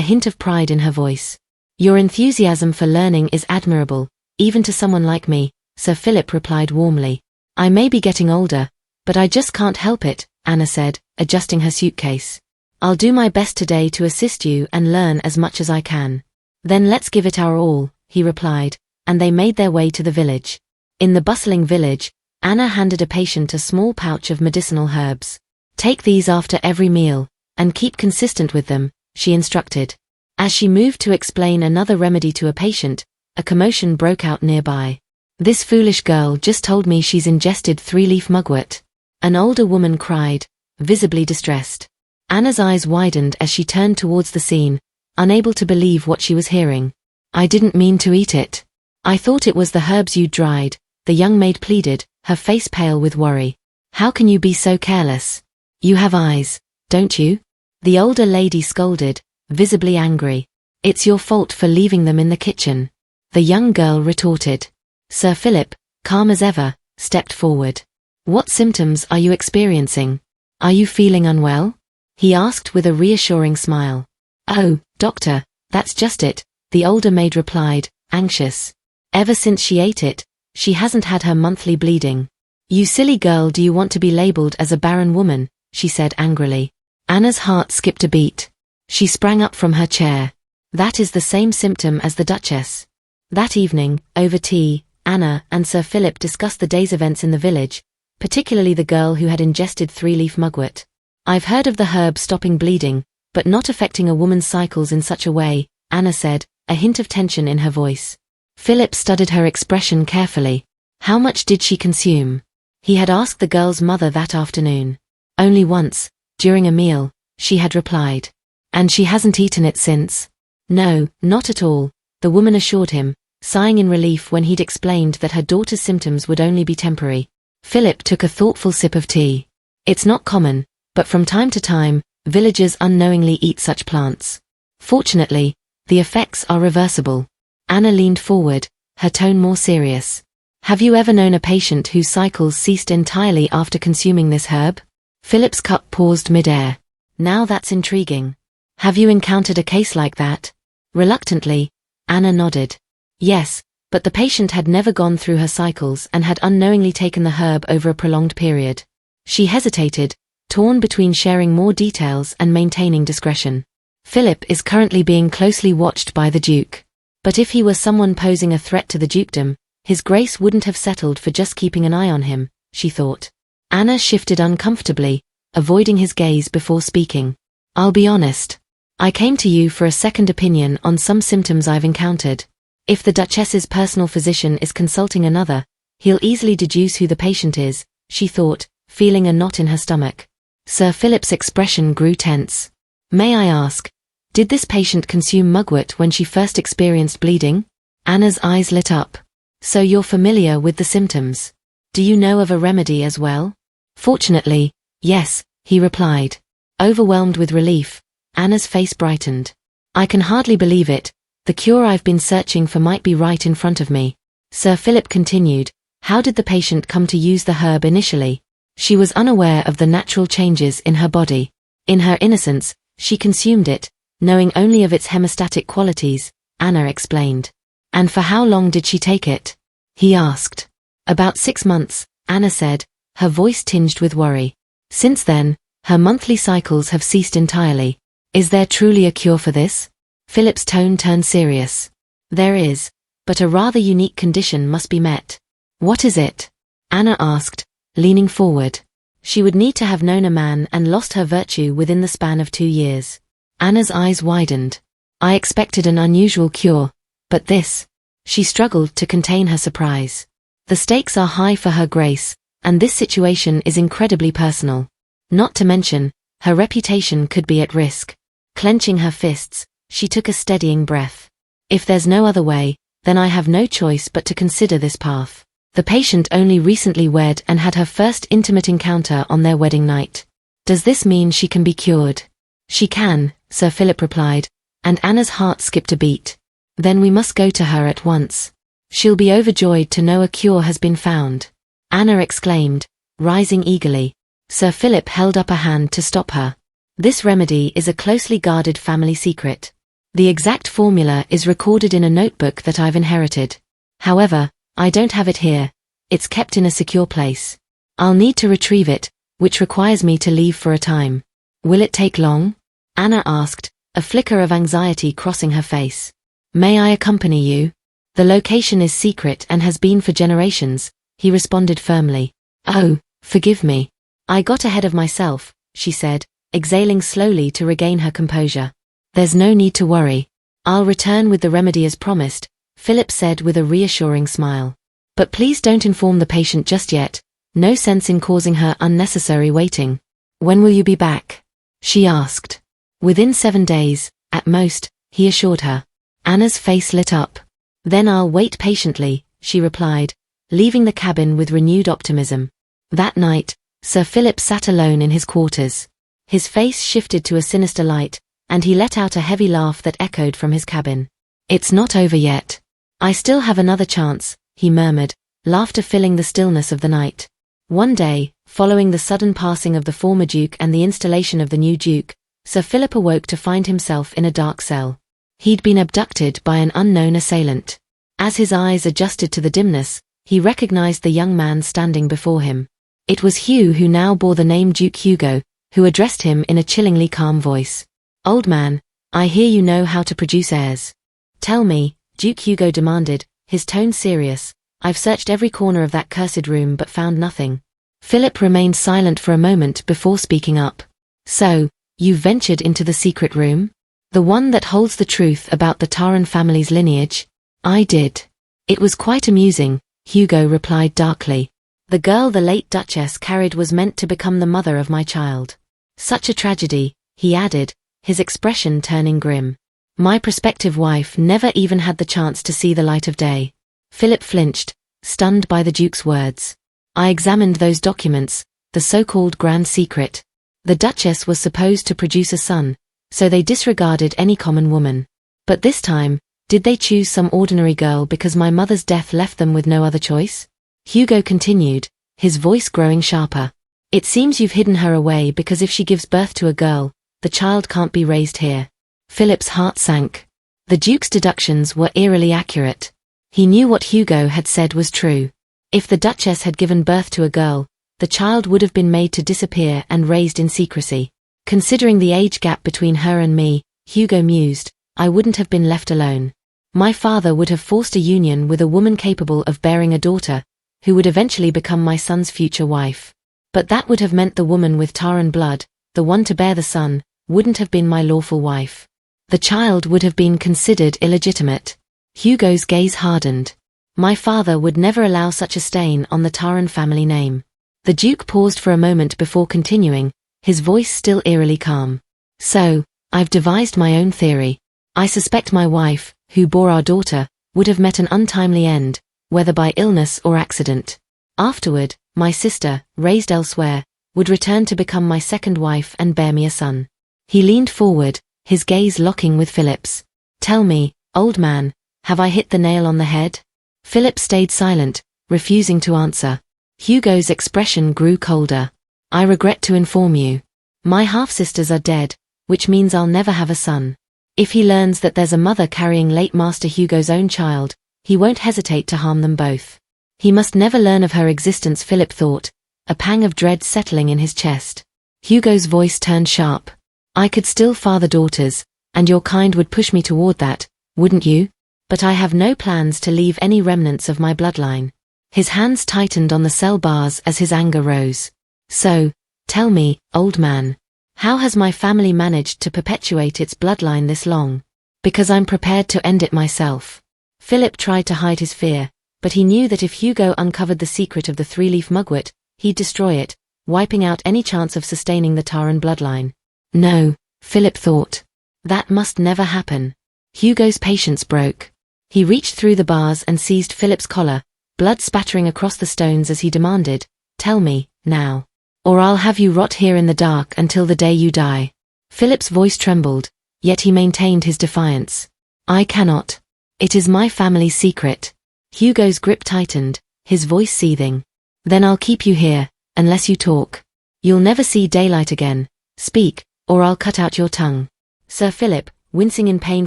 hint of pride in her voice. Your enthusiasm for learning is admirable, even to someone like me, Sir Philip replied warmly. I may be getting older, but I just can't help it, Anna said, adjusting her suitcase. I'll do my best today to assist you and learn as much as I can. Then let's give it our all, he replied, and they made their way to the village. In the bustling village, Anna handed a patient a small pouch of medicinal herbs. Take these after every meal, and keep consistent with them, she instructed. As she moved to explain another remedy to a patient, a commotion broke out nearby. This foolish girl just told me she's ingested 3-leaf mugwort. An older woman cried, visibly distressed. Anna's eyes widened as she turned towards the scene, unable to believe what she was hearing. I didn't mean to eat it. I thought it was the herbs you dried, the young maid pleaded, her face pale with worry. How can you be so careless? You have eyes, don't you? The older lady scolded, visibly angry. It's your fault for leaving them in the kitchen. The young girl retorted. Sir Philip, calm as ever, stepped forward. What symptoms are you experiencing? Are you feeling unwell? He asked with a reassuring smile. Oh, doctor, that's just it, the older maid replied, anxious. Ever since she ate it, she hasn't had her monthly bleeding. You silly girl, do you want to be labeled as a barren woman? She said angrily. Anna's heart skipped a beat. She sprang up from her chair. That is the same symptom as the Duchess. That evening, over tea, Anna and Sir Philip discussed the day's events in the village, particularly the girl who had ingested 3-leaf mugwort. I've heard of the herb stopping bleeding, but not affecting a woman's cycles in such a way, Anna said, a hint of tension in her voice. Philip studied her expression carefully. How much did she consume? He had asked the girl's mother that afternoon. Only once, during a meal, she had replied. And she hasn't eaten it since? No, not at all, the woman assured him, sighing in relief when he'd explained that her daughter's symptoms would only be temporary. Philip took a thoughtful sip of tea. It's not common, but from time to time, villagers unknowingly eat such plants. Fortunately, the effects are reversible. Anna leaned forward, her tone more serious. Have you ever known a patient whose cycles ceased entirely after consuming this herb? Philip's cup paused mid-air. Now that's intriguing. Have you encountered a case like that? Reluctantly, Anna nodded. Yes, but the patient had never gone through her cycles and had unknowingly taken the herb over a prolonged period. She hesitated, torn between sharing more details and maintaining discretion. Philip is currently being closely watched by the Duke. But if he were someone posing a threat to the dukedom, His Grace wouldn't have settled for just keeping an eye on him, she thought. Anna shifted uncomfortably, avoiding his gaze before speaking. I'll be honest. I came to you for a second opinion on some symptoms I've encountered. If the Duchess's personal physician is consulting another, he'll easily deduce who the patient is, she thought, feeling a knot in her stomach. Sir Philip's expression grew tense. May I ask, did this patient consume mugwort when she first experienced bleeding? Anna's eyes lit up. So you're familiar with the symptoms. Do you know of a remedy as well? Fortunately, yes, he replied. Overwhelmed with relief, Anna's face brightened. I can hardly believe it. The cure I've been searching for might be right in front of me. Sir Philip continued. How did the patient come to use the herb initially? She was unaware of the natural changes in her body. In her innocence, she consumed it, knowing only of its hemostatic qualities, Anna explained. And for how long did she take it? He asked. About 6 months, Anna said, her voice tinged with worry. Since then, her monthly cycles have ceased entirely. Is there truly a cure for this? Philip's tone turned serious. There is, but a rather unique condition must be met. What is it? Anna asked, leaning forward. She would need to have known a man and lost her virtue within the span of 2 years. Anna's eyes widened. I expected an unusual cure, but this. She struggled to contain her surprise. The stakes are high for Her Grace, and this situation is incredibly personal. Not to mention, her reputation could be at risk. Clenching her fists, she took a steadying breath. If there's no other way, then I have no choice but to consider this path. The patient only recently wed and had her first intimate encounter on their wedding night. Does this mean she can be cured? She can, Sir Philip replied, and Anna's heart skipped a beat. Then we must go to her at once. She'll be overjoyed to know a cure has been found. Anna exclaimed, rising eagerly. Sir Philip held up a hand to stop her. This remedy is a closely guarded family secret. The exact formula is recorded in a notebook that I've inherited. However, I don't have it here. It's kept in a secure place. I'll need to retrieve it, which requires me to leave for a time. Will it take long? Anna asked, a flicker of anxiety crossing her face. May I accompany you? The location is secret and has been for generations, he responded firmly. Oh, forgive me. I got ahead of myself, she said, exhaling slowly to regain her composure. There's no need to worry. I'll return with the remedy as promised, Philip said with a reassuring smile. But please don't inform the patient just yet. No sense in causing her unnecessary waiting. When will you be back? She asked. Within 7 days, at most, he assured her. Anna's face lit up. Then I'll wait patiently, she replied, leaving the cabin with renewed optimism. That night, Sir Philip sat alone in his quarters. His face shifted to a sinister light, and he let out a heavy laugh that echoed from his cabin. It's not over yet. I still have another chance, he murmured, laughter filling the stillness of the night. One day, following the sudden passing of the former Duke and the installation of the new Duke, Sir Philip awoke to find himself in a dark cell. He'd been abducted by an unknown assailant. As his eyes adjusted to the dimness, he recognized the young man standing before him. It was Hugh, who now bore the name Duke Hugo, who addressed him in a chillingly calm voice. "Old man, I hear you know how to produce heirs. Tell me," Duke Hugo demanded, his tone serious. "I've searched every corner of that cursed room but found nothing." Philip remained silent for a moment before speaking up. "So, you've ventured into the secret room? The one that holds the truth about the Taran family's lineage?" "I did. It was quite amusing," Hugo replied darkly. "The girl the late Duchess carried was meant to become the mother of my child. Such a tragedy," he added, his expression turning grim. "My prospective wife never even had the chance to see the light of day." Philip flinched, stunned by the Duke's words. "I examined those documents, the so-called Grand Secret. The Duchess was supposed to produce a son, so they disregarded any common woman. But this time, did they choose some ordinary girl because my mother's death left them with no other choice?" Hugo continued, his voice growing sharper. "It seems you've hidden her away because if she gives birth to a girl, the child can't be raised here." Philip's heart sank. The Duke's deductions were eerily accurate. He knew what Hugo had said was true. If the Duchess had given birth to a girl, the child would have been made to disappear and raised in secrecy. "Considering the age gap between her and me," Hugo mused, "I wouldn't have been left alone. My father would have forced a union with a woman capable of bearing a daughter, who would eventually become my son's future wife. But that would have meant the woman with Taran blood, the one to bear the son, wouldn't have been my lawful wife. The child would have been considered illegitimate." Hugo's gaze hardened. "My father would never allow such a stain on the Taran family name." The Duke paused for a moment before continuing, his voice still eerily calm. "So, I've devised my own theory. I suspect my wife, who bore our daughter, would have met an untimely end, whether by illness or accident. Afterward, my sister, raised elsewhere, would return to become my second wife and bear me a son." He leaned forward, his gaze locking with Philip's. "Tell me, old man, have I hit the nail on the head?" Philip stayed silent, refusing to answer. Hugo's expression grew colder. "I regret to inform you. My half-sisters are dead, which means I'll never have a son. If he learns that there's a mother carrying late Master Hugo's own child, he won't hesitate to harm them both. He must never learn of her existence," Philip thought, a pang of dread settling in his chest. Hugo's voice turned sharp. "I could still father daughters, and your kind would push me toward that, wouldn't you? But I have no plans to leave any remnants of my bloodline." His hands tightened on the cell bars as his anger rose. "So, tell me, old man, how has my family managed to perpetuate its bloodline this long? Because I'm prepared to end it myself." Philip tried to hide his fear, but he knew that if Hugo uncovered the secret of the three-leaf mugwort, he'd destroy it, wiping out any chance of sustaining the Taran bloodline. No, Philip thought. That must never happen. Hugo's patience broke. He reached through the bars and seized Philip's collar, blood spattering across the stones as he demanded, "Tell me, now. Or I'll have you rot here in the dark until the day you die." Philip's voice trembled, yet he maintained his defiance. "I cannot. It is my family's secret." Hugo's grip tightened, his voice seething. "Then I'll keep you here, unless you talk. You'll never see daylight again. Speak, or I'll cut out your tongue." Sir Philip, wincing in pain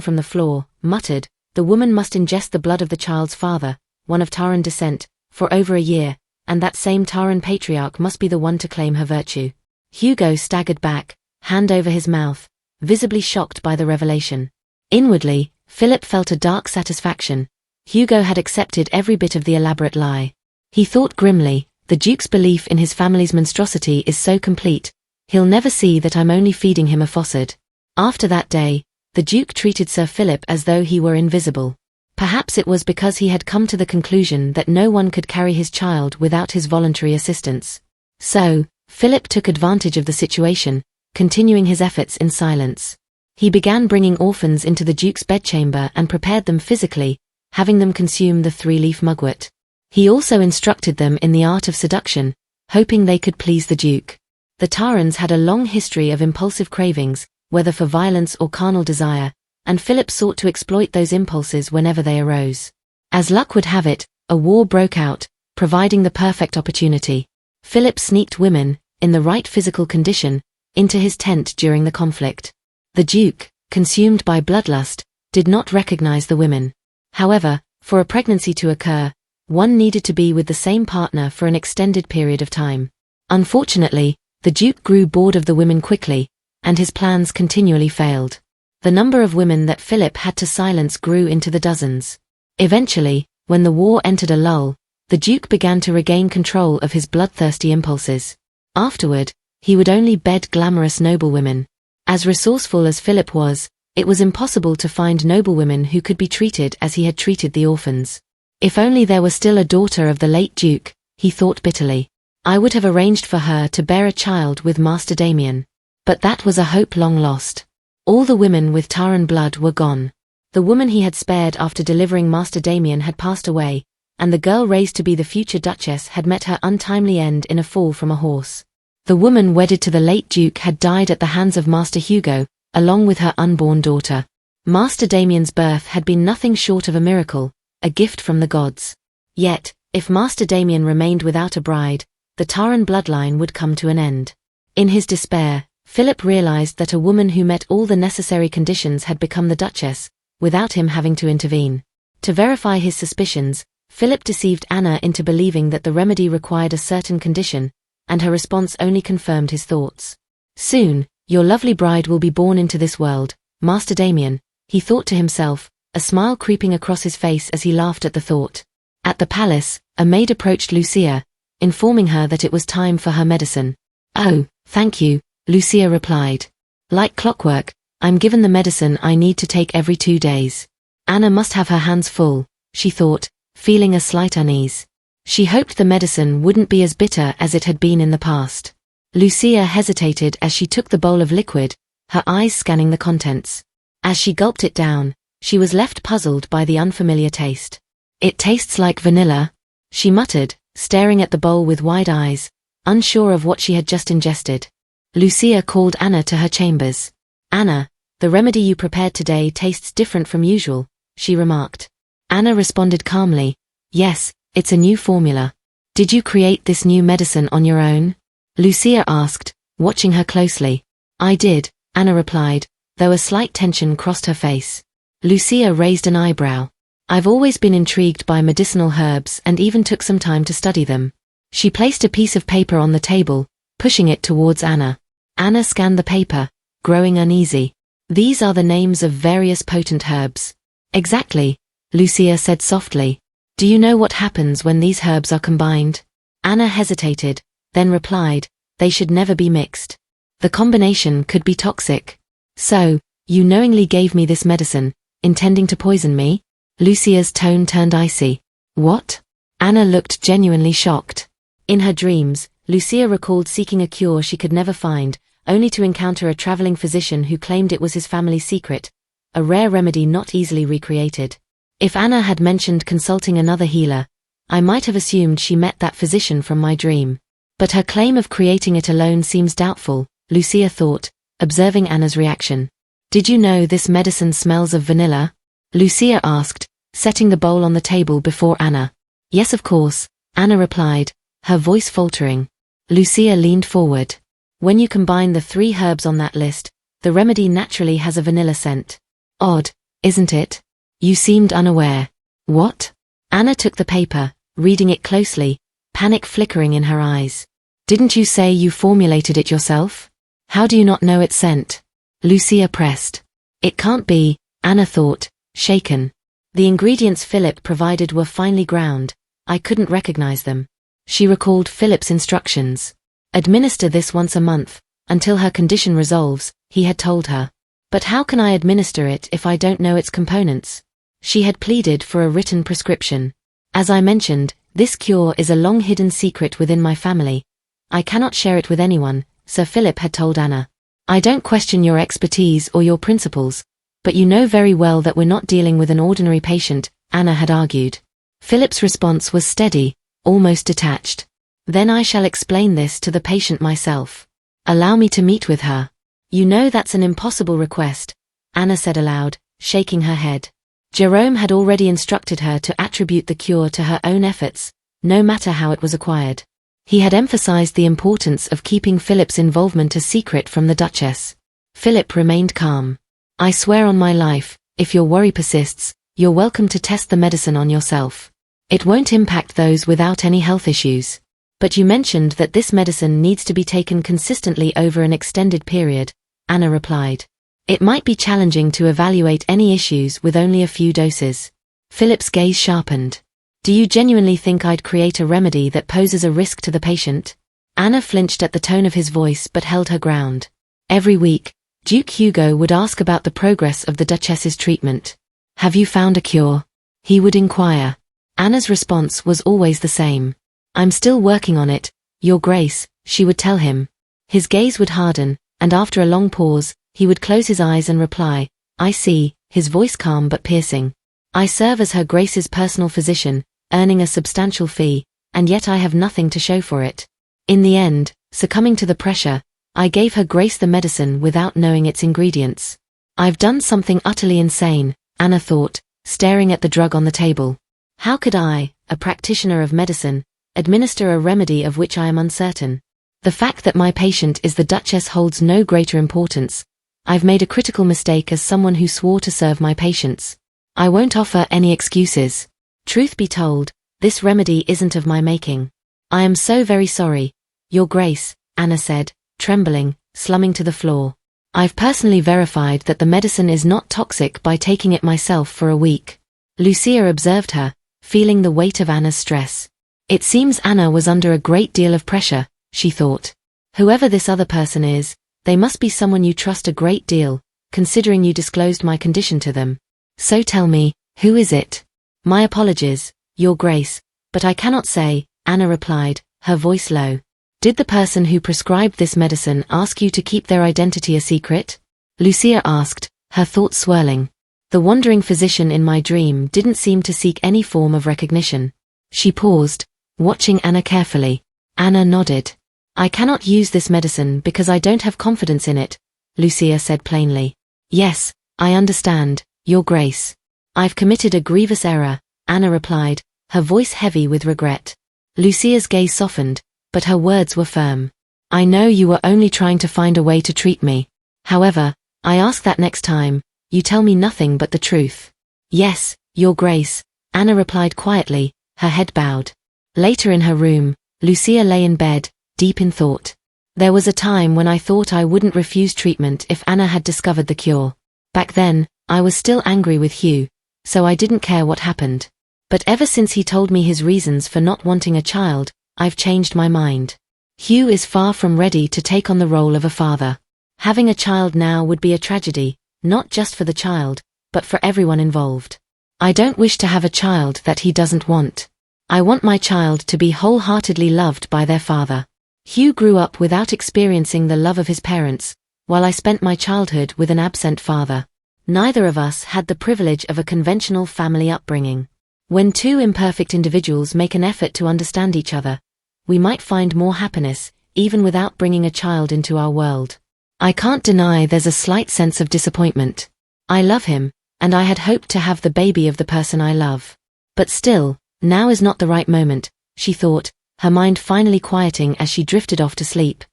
from the floor, muttered, "The woman must ingest the blood of the child's father, one of Taran descent, for over a year, and that same Taran patriarch must be the one to claim her virtue." Hugo staggered back, hand over his mouth, visibly shocked by the revelation. Inwardly, Philip felt a dark satisfaction. Hugo had accepted every bit of the elaborate lie. He thought grimly, the Duke's belief in his family's monstrosity is so complete, he'll never see that I'm only feeding him a falsehood. After that day, the Duke treated Sir Philip as though he were invisible. Perhaps it was because he had come to the conclusion that no one could carry his child without his voluntary assistance. So, Philip took advantage of the situation, continuing his efforts in silence. He began bringing orphans into the Duke's bedchamber and prepared them physically, having them consume the three-leaf mugwort. He also instructed them in the art of seduction, hoping they could please the Duke. The Tarans had a long history of impulsive cravings, whether for violence or carnal desire, and Philip sought to exploit those impulses whenever they arose. As luck would have it, a war broke out, providing the perfect opportunity. Philip sneaked women, in the right physical condition, into his tent during the conflict. The Duke, consumed by bloodlust, did not recognize the women. However, For a pregnancy to occur, one needed to be with the same partner for an extended period of time. Unfortunately, the Duke grew bored of the women quickly, and his plans continually failed. The number of women that Philip had to silence grew into the dozens. Eventually, when the war entered a lull, the Duke began to regain control of his bloodthirsty impulses. Afterward, he would only bed glamorous noblewomen. As resourceful as Philip was, it was impossible to find noblewomen who could be treated as he had treated the orphans. If only there were still a daughter of the late Duke, he thought bitterly. I would have arranged for her to bear a child with Master Daman. But that was a hope long lost. All the women with Taran blood were gone. The woman he had spared after delivering Master Daman had passed away, and the girl raised to be the future Duchess had met her untimely end in a fall from a horse. The woman wedded to the late Duke had died at the hands of Master Hugo, along with her unborn daughter. Master Daman's birth had been nothing short of a miracle, a gift from the gods. Yet, if Master Daman remained without a bride, the Taran bloodline would come to an end. In his despair, Philip realized that a woman who met all the necessary conditions had become the Duchess, without him having to intervene. To verify his suspicions, Philip deceived Anna into believing that the remedy required a certain condition, and her response only confirmed his thoughts. Soon, your lovely bride will be born into this world, Master Daman, he thought to himself, a smile creeping across his face as he laughed at the thought. At the palace, a maid approached Lucia, informing her that it was time for her medicine. Oh, thank you, Lucia replied. Like clockwork, I'm given the medicine I need to take every 2 days. Anna must have her hands full, she thought, feeling a slight unease. She hoped the medicine wouldn't be as bitter as it had been in the past. Lucia hesitated as she took the bowl of liquid, her eyes scanning the contents. As she gulped it down, she was left puzzled by the unfamiliar taste. It tastes like vanilla, she muttered, staring at the bowl with wide eyes, unsure of what she had just ingested. Lucia called Anna to her chambers. Anna, the remedy you prepared today tastes different from usual, she remarked. Anna responded calmly, yes, it's a new formula. Did you create this new medicine on your own? Lucia asked, watching her closely. I did, Anna replied, though a slight tension crossed her face. Lucia raised an eyebrow. I've always been intrigued by medicinal herbs and even took some time to study them. She placed a piece of paper on the table, pushing it towards Anna. Anna scanned the paper, growing uneasy. These are the names of various potent herbs. Exactly, Lucia said softly. Do you know what happens when these herbs are combined? Anna hesitated, then replied, they should never be mixed. The combination could be toxic. So, you knowingly gave me this medicine, intending to poison me? Lucia's tone turned icy. What? Anna looked genuinely shocked. In her dreams, Lucia recalled seeking a cure she could never find, only to encounter a traveling physician who claimed it was his family's secret, a rare remedy not easily recreated. If Anna had mentioned consulting another healer, I might have assumed she met that physician from my dream. But her claim of creating it alone seems doubtful, Lucia thought, observing Anna's reaction. Did you know this medicine smells of vanilla? Lucia asked, setting the bowl on the table before Anna. Yes, of course, Anna replied, her voice faltering. Lucia leaned forward. When you combine the 3 herbs on that list, the remedy naturally has a vanilla scent. Odd, isn't it? You seemed unaware. What? Anna took the paper, reading it closely, panic flickering in her eyes. Didn't you say you formulated it yourself? How do you not know its scent? Lucia pressed. It can't be, Anna thought, shaken. The ingredients Philip provided were finely ground. I couldn't recognize them. She recalled Philip's instructions. Administer this once a month, until her condition resolves, he had told her. But how can I administer it if I don't know its components? She had pleaded for a written prescription. As I mentioned, this cure is a long-hidden secret within my family. I cannot share it with anyone, Sir Philip had told Anna. I don't question your expertise or your principles, but you know very well that we're not dealing with an ordinary patient, Anna had argued. Philip's response was steady, almost detached. Then I shall explain this to the patient myself. Allow me to meet with her. You know that's an impossible request, Anna said aloud, shaking her head. Jerome had already instructed her to attribute the cure to her own efforts, no matter how it was acquired. He had emphasized the importance of keeping Philip's involvement a secret from the Duchess. Philip remained calm. I swear on my life, if your worry persists, You're welcome to test the medicine on yourself. It won't impact those without any health issues. But you mentioned that this medicine needs to be taken consistently over an extended period, Anna replied. It might be challenging to evaluate any issues with only a few doses. Philip's gaze sharpened. Do you genuinely think I'd create a remedy that poses a risk to the patient? Anna flinched at the tone of his voice but held her ground. Every week, Duke Hugo would ask about the progress of the Duchess's treatment. Have you found a cure? He would inquire. Anna's response was always the same. I'm still working on it, Your Grace, she would tell him. His gaze would harden, and after a long pause, he would close his eyes and reply, I see, his voice calm but piercing. I serve as Her Grace's personal physician, earning a substantial fee, and yet I have nothing to show for it. In the end, succumbing to the pressure, I gave Her Grace the medicine without knowing its ingredients. I've done something utterly insane, Anna thought, staring at the drug on the table. How could I, a practitioner of medicine, administer a remedy of which I am uncertain? The fact that my patient is the Duchess holds no greater importance. I've made a critical mistake as someone who swore to serve my patients. I won't offer any excuses. Truth be told, this remedy isn't of my making. I am so very sorry, Your Grace, Anna said, trembling, slumping to the floor. I've personally verified that the medicine is not toxic by taking it myself for a week. Lucia observed her, feeling the weight of Anna's stress. It seems Anna was under a great deal of pressure, she thought. Whoever this other person is, they must be someone you trust a great deal, considering you disclosed my condition to them. So tell me, who is it? My apologies, Your Grace, but I cannot say, Anna replied, her voice low. Did the person who prescribed this medicine ask you to keep their identity a secret? Lucia asked, her thoughts swirling. The wandering physician in my dream didn't seem to seek any form of recognition. She paused, watching Anna carefully. Anna nodded. I cannot use this medicine because I don't have confidence in it, Lucia said plainly. Yes, I understand, Your Grace. I've committed a grievous error, Anna replied, her voice heavy with regret. Lucia's gaze softened, but her words were firm. I know you were only trying to find a way to treat me. However, I ask that next time, you tell me nothing but the truth. Yes, Your Grace, Anna replied quietly, her head bowed. Later in her room, Lucia lay in bed, deep in thought. There was a time when I thought I wouldn't refuse treatment if Anna had discovered the cure. Back then, I was still angry with Hugh, so I didn't care what happened. But ever since he told me his reasons for not wanting a child, I've changed my mind. Hugh is far from ready to take on the role of a father. Having a child now would be a tragedy, not just for the child, but for everyone involved. I don't wish to have a child that he doesn't want. I want my child to be wholeheartedly loved by their father. Hugh grew up without experiencing the love of his parents, while I spent my childhood with an absent father. Neither of us had the privilege of a conventional family upbringing. When two imperfect individuals make an effort to understand each other, we might find more happiness, even without bringing a child into our world. I can't deny there's a slight sense of disappointment. I love him, and I had hoped to have the baby of the person I love. But still, now is not the right moment, she thought, her mind finally quieting as she drifted off to sleep.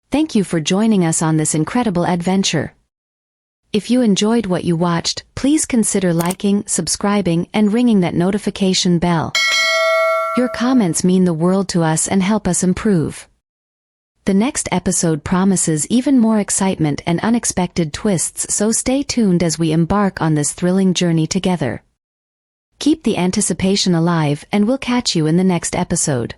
Thank you for joining us on this incredible adventure. If you enjoyed what you watched, please consider liking, subscribing, and ringing that notification bell. Your comments mean the world to us and help us improve. The next episode promises even more excitement and unexpected twists, so stay tuned as we embark on this thrilling journey together. Keep the anticipation alive, and we'll catch you in the next episode.